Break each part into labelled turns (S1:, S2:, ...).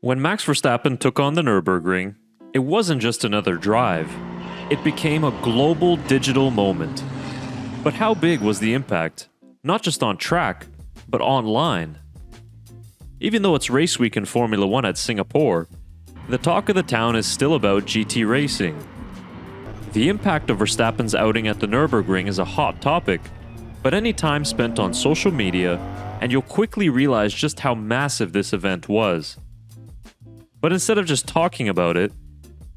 S1: When Max Verstappen took on the Nürburgring, it wasn't just another drive. It became a global digital moment. But how big was the impact? Not just on track, but online. Even though it's race week in Formula 1 at Singapore, the talk of the town is still about GT racing. The impact of Verstappen's outing at the Nürburgring is a hot topic, but any time spent on social media, and you'll quickly realize just how massive this event was. But instead of just talking about it,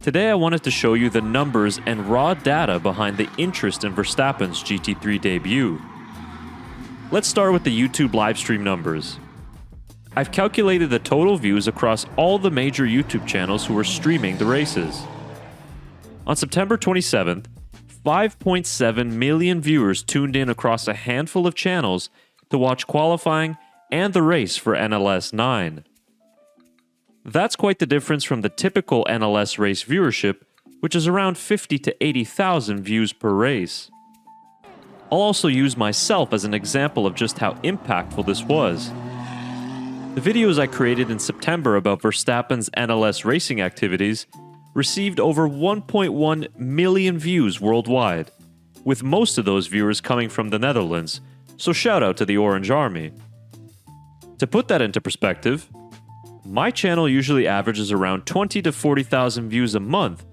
S1: today I wanted to show you the numbers and raw data behind the interest in Verstappen's GT3 debut. Let's start with the YouTube livestream numbers. I've calculated the total views across all the major YouTube channels who were streaming the races. On September 27th, 5.7 million viewers tuned in across a handful of channels to watch qualifying and the race for NLS 9. That's quite the difference from the typical NLS race viewership, which is around 50 to 80,000 views per race. I'll also use myself as an example of just how impactful this was. The videos I created in September about Verstappen's NLS racing activities received over 1.1 million views worldwide, with most of those viewers coming from the Netherlands, so shout out to the Orange Army. To put that into perspective, my channel usually averages around 20 to 40,000 views a month,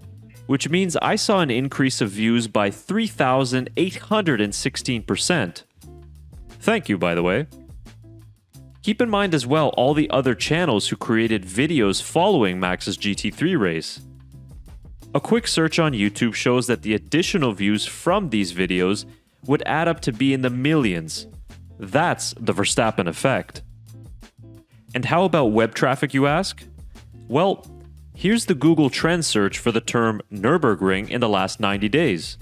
S1: which means I saw an increase of views by 3,816%. Thank you, by the way. Keep in mind as well all the other channels who created videos following Max's GT3 race. A quick search on YouTube shows that the additional views from these videos would add up to be in the millions. That's the Verstappen effect. And how about web traffic, you ask? Well, here's the Google Trends search for the term Nürburgring in the last 90 days.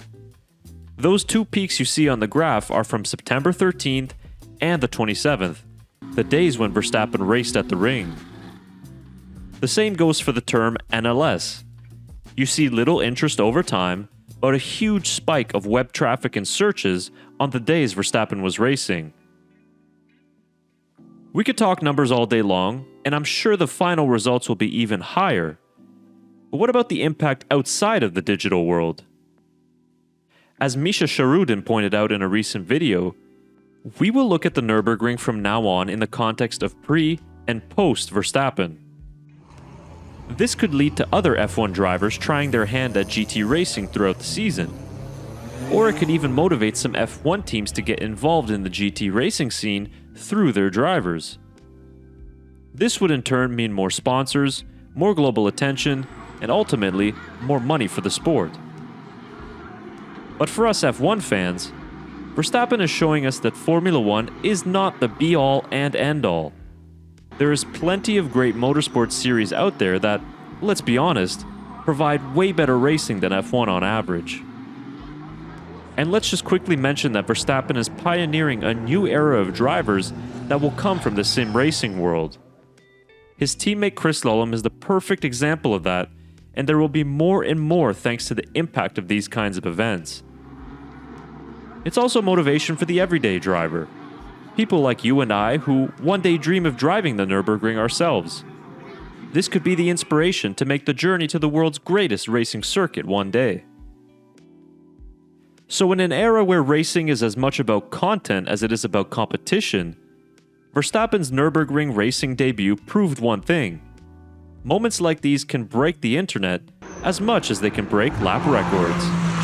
S1: Those two peaks you see on the graph are from September 13th and the 27th, the days when Verstappen raced at the ring. The same goes for the term NLS. You see little interest over time, but a huge spike of web traffic and searches on the days Verstappen was racing. We could talk numbers all day long, and I'm sure the final results will be even higher. But what about the impact outside of the digital world? As Misha Sharudin pointed out in a recent video, we will look at the Nürburgring from now on in the context of pre- and post-Verstappen. This could lead to other F1 drivers trying their hand at GT racing throughout the season. Or it could even motivate some F1 teams to get involved in the GT racing scene through their drivers. This would in turn mean more sponsors, more global attention, and ultimately, more money for the sport. But for us F1 fans, Verstappen is showing us that Formula 1 is not the be-all and end-all. There is plenty of great motorsport series out there that, let's be honest, provide way better racing than F1 on average. And let's just quickly mention that Verstappen is pioneering a new era of drivers that will come from the sim racing world. His teammate Chris Lolum is the perfect example of that, and there will be more and more thanks to the impact of these kinds of events. It's also motivation for the everyday driver. People like you and I who one day dream of driving the Nürburgring ourselves. This could be the inspiration to make the journey to the world's greatest racing circuit one day. So in an era where racing is as much about content as it is about competition, Verstappen's Nürburgring racing debut proved one thing. Moments like these can break the internet as much as they can break lap records.